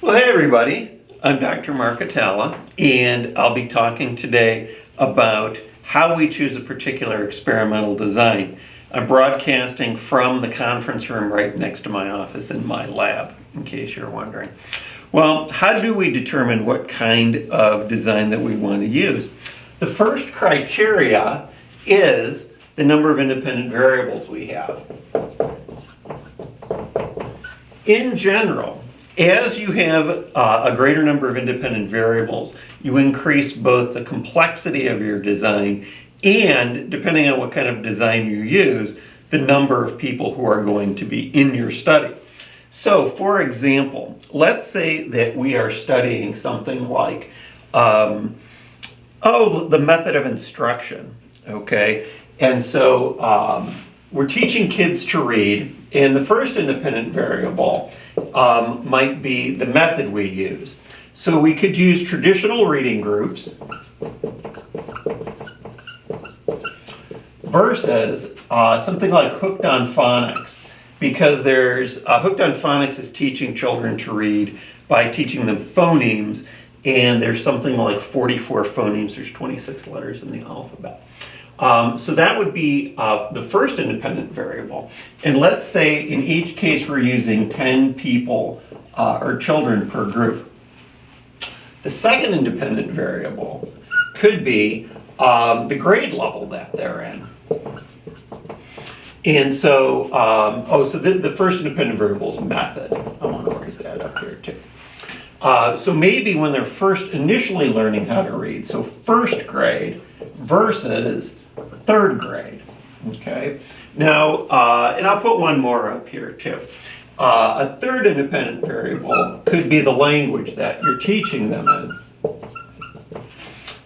Well, hey everybody, I'm Dr. Mark Hatala, and I'll be talking today about how we choose a particular experimental design. I'm broadcasting from the conference room right next to my office in my lab, in case you're wondering. Well, how do we determine what kind of design that we want to use? The first criteria is the number of independent variables we have. In general, as you have a greater number of independent variables, you increase both the complexity of your design and, depending on what kind of design you use, the number of people who are going to be in your study. So, for example, let's say that we are studying something like, the method of instruction, okay? And so we're teaching kids to read, and the first independent variable might be the method we use. So we could use traditional reading groups versus something like hooked on phonics, because there's hooked on phonics is teaching children to read by teaching them phonemes, and there's something like 44 phonemes. There's 26 letters in the alphabet. So that would be the first independent variable. And let's say in each case we're using 10 people or children per group. The second independent variable could be the grade level that they're in. And so, so the first independent variable is method. I want to write that up here too. So maybe when they're first initially learning how to read, so first grade versus third grade, okay? Now, and I'll put one more up here too. A third independent variable could be the language that you're teaching them in.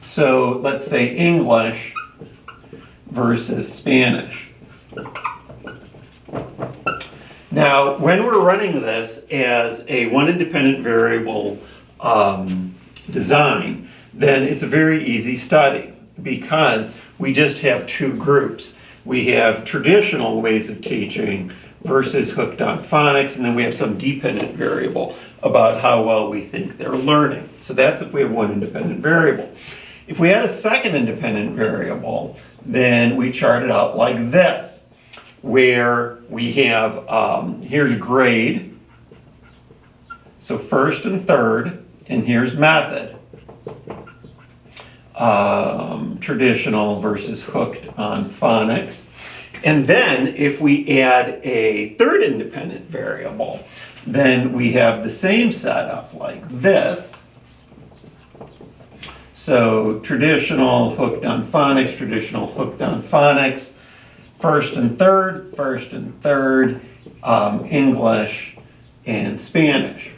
So let's say English versus Spanish. Now, when we're running this as a one independent variable design, then it's a very easy study because we just have two groups. We have traditional ways of teaching versus hooked on phonics, and then we have some dependent variable about how well we think they're learning. So that's if we have one independent variable. If we had a second independent variable, then we chart it out like this, where we have, here's grade, so first and third, and here's method. Traditional versus hooked on phonics. And then if we add a third independent variable, then we have the same setup like this. So traditional hooked on phonics, traditional hooked on phonics, first and third, English and Spanish.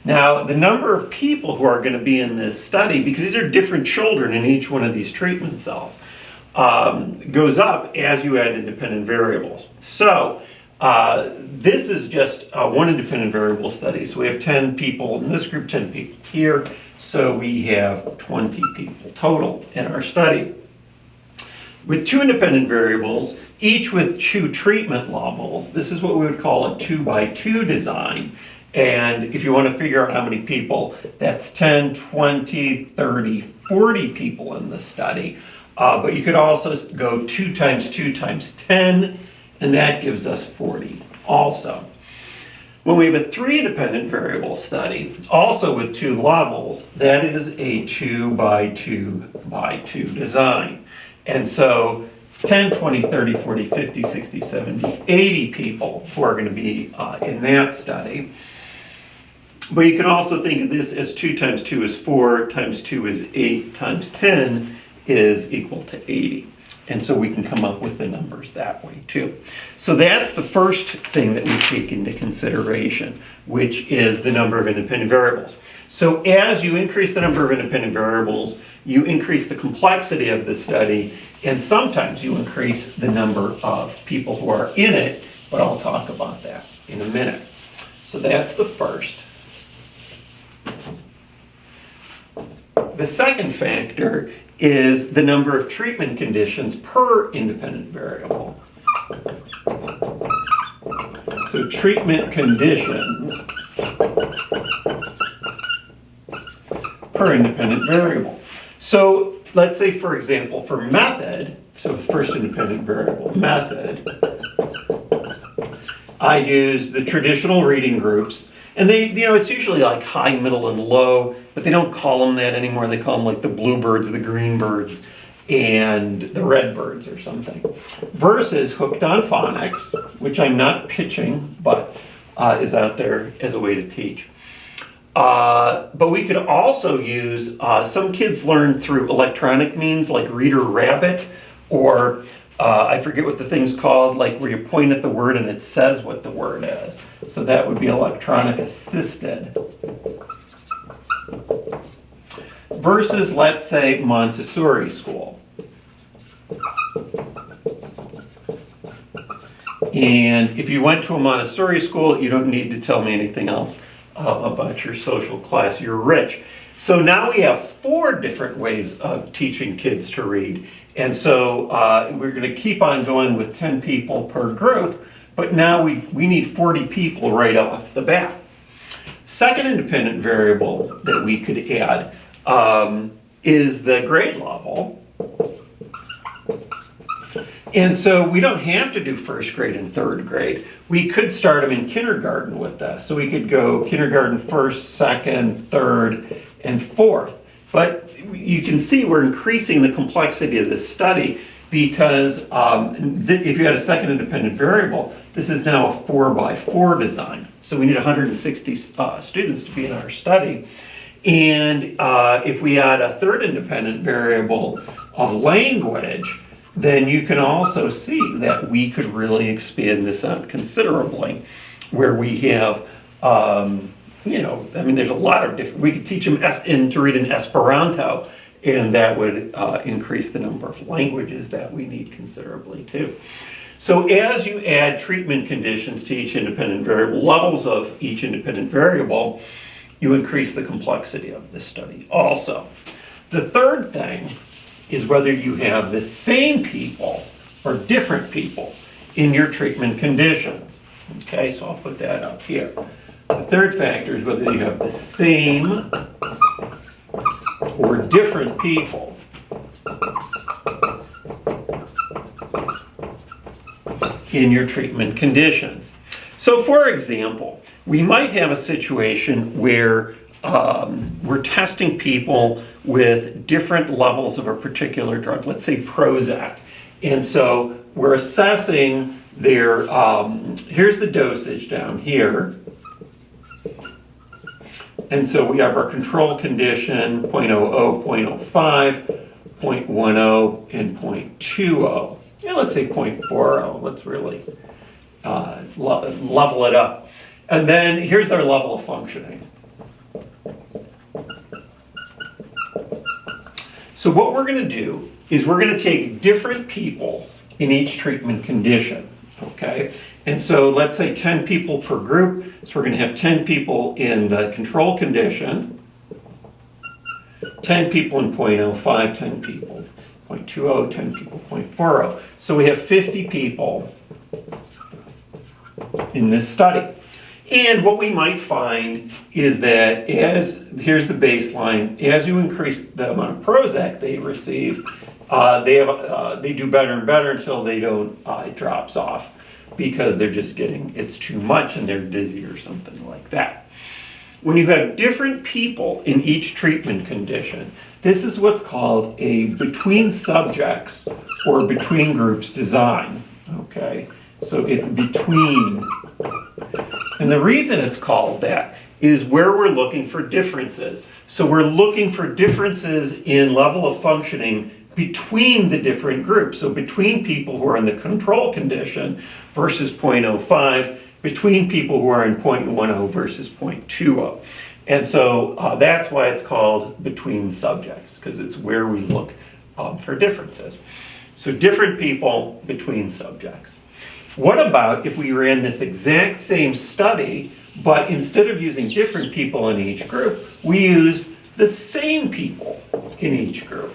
Now, the number of people who are going to be in this study, because these are different children in each one of these treatment cells, goes up as you add independent variables. So, this is just one independent variable study. So we have 10 people in this group, 10 people here. So we have 20 people total in our study. With two independent variables, each with two treatment levels, this is what we would call a 2x2 design. And if you want to figure out how many people, that's 10, 20, 30, 40 people in the study. But you could also go 2 times 2 times 10, and that gives us 40 also. When we have a three independent variable study, also with two levels, that is a 2x2x2 design. And so 10, 20, 30, 40, 50, 60, 70, 80 people who are going to be in that study. But you can also think of this as 2 times 2 is 4, times 2 is 8, times 10 is equal to 80. And so we can come up with the numbers that way too. So that's the first thing that we take into consideration, which is the number of independent variables. So as you increase the number of independent variables, you increase the complexity of the study, and sometimes you increase the number of people who are in it, but I'll talk about that in a minute. So that's the first. The second factor is the number of treatment conditions per independent variable. So treatment conditions per independent variable. So let's say, for example, for method, so the first independent variable, method, I use the traditional reading groups. And they, it's usually like high, middle, and low, but they don't call them that anymore. They call them like the bluebirds, the greenbirds, and the redbirds or something. Versus hooked on phonics, which I'm not pitching, but is out there as a way to teach. But we could also use, some kids learn through electronic means like Reader Rabbit, or I forget what the thing's called, like where you point at the word and it says what the word is. So that would be electronic assisted. Versus, let's say, Montessori school. And if you went to a Montessori school, you don't need to tell me anything else about your social class. You're rich. So now we have 4 different ways of teaching kids to read. And so we're going to keep on going with 10 people per group, but now we need 40 people right off the bat. Second independent variable that we could add is the grade level. And so we don't have to do first grade and third grade. We could start them in kindergarten with this. So we could go kindergarten first, second, third, and fourth. But you can see we're increasing the complexity of this study because if you had a second independent variable, this is now a 4x4 design. So we need 160 students to be in our study. And if we add a third independent variable of language, then you can also see that we could really expand this out considerably, where we have, there's a lot of different, we could teach them to read in Esperanto, and that would increase the number of languages that we need considerably too. So as you add treatment conditions to each independent variable, levels of each independent variable, you increase the complexity of this study also. The third thing is whether you have the same people or different people in your treatment conditions. Okay, so I'll put that up here. The third factor is whether you have the same or different people in your treatment conditions. So for example, we might have a situation where we're testing people with different levels of a particular drug, let's say Prozac. And so we're assessing their, here's the dosage down here. And so we have our control condition, 0.00, 0.05, 0.10, and 0.20. And let's say 0.40, let's really level it up. And then here's their level of functioning. So what we're going to do is we're going to take different people in each treatment condition, okay? And so let's say 10 people per group. So we're going to have 10 people in the control condition, 10 people in 0.05, 10 people 0.20, 10 people 0.40. So we have 50 people in this study. And what we might find is that here's the baseline, as you increase the amount of Prozac they receive, they do better and better until it drops off because they're just it's too much and they're dizzy or something like that. When you have different people in each treatment condition, this is what's called a between subjects or between groups design, okay? So it's between. And the reason it's called that is where we're looking for differences. So we're looking for differences in level of functioning between the different groups. So between people who are in the control condition versus 0.05, between people who are in 0.10 versus 0.20. And so that's why it's called between subjects, because it's where we look for differences. So different people between subjects. What about if we ran this exact same study, but instead of using different people in each group, we used the same people in each group?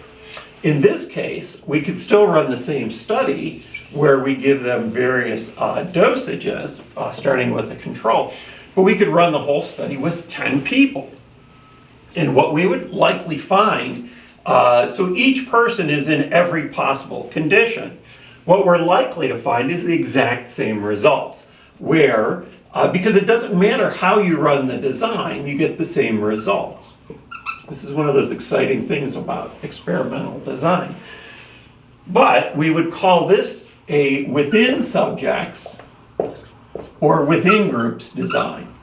In this case, we could still run the same study where we give them various dosages, starting with a control, but we could run the whole study with 10 people. And what we would likely find, so each person is in every possible condition. What we're likely to find is the exact same results, where, because it doesn't matter how you run the design, you get the same results. This is one of those exciting things about experimental design. But we would call this a within subjects or within groups design.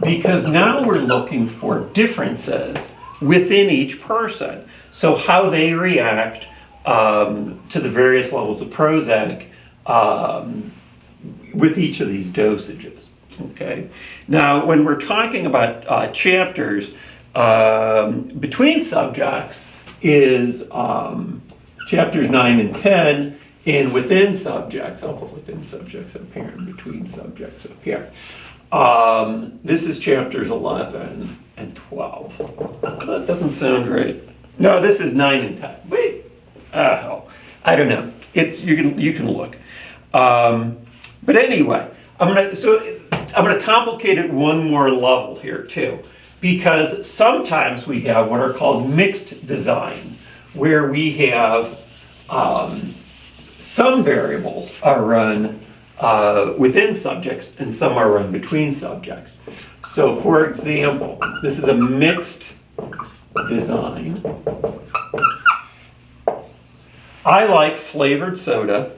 Because now we're looking for differences within each person. So how they react to the various levels of Prozac with each of these dosages. Okay. Now, when we're talking about chapters, between subjects is chapters 9 and 10, and within subjects, I'll put within subjects up here and between subjects up here. This is chapters 11 and 12. That doesn't sound right. No, this is 9 and 10. Wait, I don't know. You can look. But anyway, I'm gonna complicate it one more level here too, because sometimes we have what are called mixed designs, where we have some variables are run within subjects and some are run between subjects. So for example, this is a mixed design. I like flavored soda,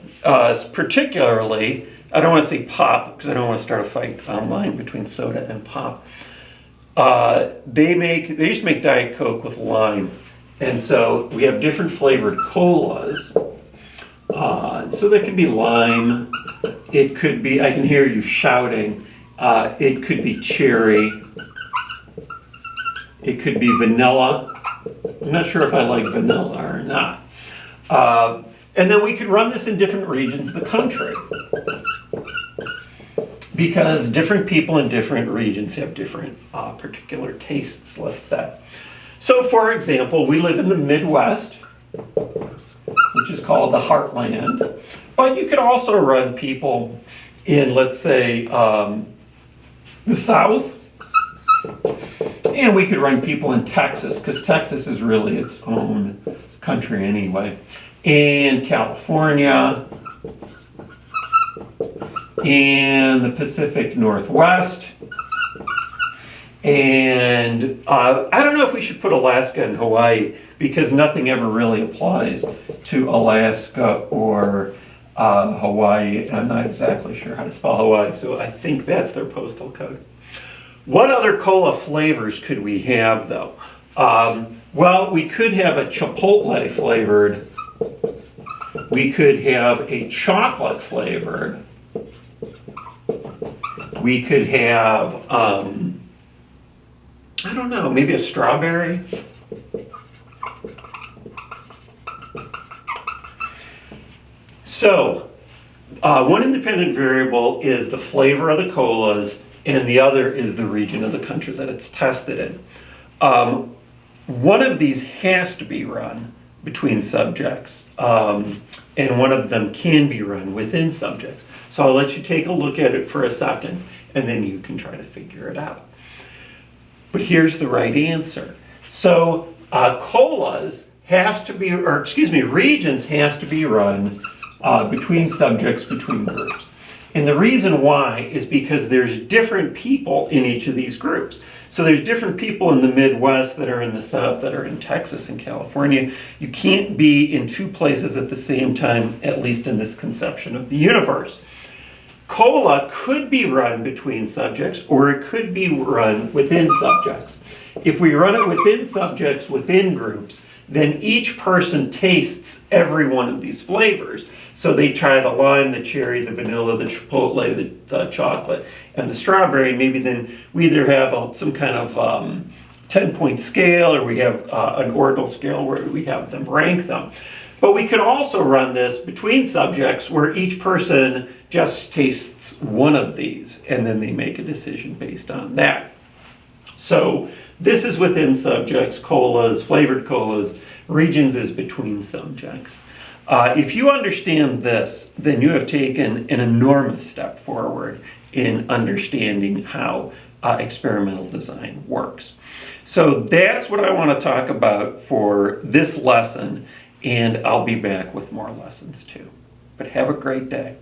particularly, I don't want to say pop because I don't want to start a fight online between soda and pop. They used to make Diet Coke with lime, and so we have different flavored colas. So there could be lime, it could be, I can hear you shouting, it could be cherry, it could be vanilla. I'm not sure if I like vanilla or not. And then we could run this in different regions of the country, because different people in different regions have different particular tastes, let's say. So for example, we live in the Midwest, which is called the Heartland, but you could also run people in, let's say, the South, and we could run people in Texas, because Texas is really its own country anyway, and California, and the Pacific Northwest, and I don't know if we should put Alaska and Hawaii, because nothing ever really applies to Alaska or Hawaii. I'm not exactly sure how to spell Hawaii, so I think that's their postal code. What other cola flavors could we have, though? Well, we could have a Chipotle flavored. We could have a chocolate flavored. We could have, I don't know, maybe a strawberry. So, one independent variable is the flavor of the colas, and the other is the region of the country that it's tested in. One of these has to be run between subjects, and one of them can be run within subjects. So I'll let you take a look at it for a second, and then you can try to figure it out. But here's the right answer. So colas has to be, or excuse me, regions has to be run between subjects, between groups. And the reason why is because there's different people in each of these groups. So there's different people in the Midwest that are in the South, that are in Texas and California. You can't be in two places at the same time, at least in this conception of the universe. Cola could be run between subjects, or it could be run within subjects. If we run it within subjects, within groups, then each person tastes every one of these flavors. So they try the lime, the cherry, the vanilla, the chipotle, the chocolate, and the strawberry. Maybe then we either have some kind of 10-point scale, or we have an ordinal scale where we have them rank them. But we could also run this between subjects where each person just tastes one of these, and then they make a decision based on that. So this is within subjects, colas, flavored colas. Regions is between subjects. If you understand this, then you have taken an enormous step forward in understanding how experimental design works. So that's what I want to talk about for this lesson, and I'll be back with more lessons too. But have a great day.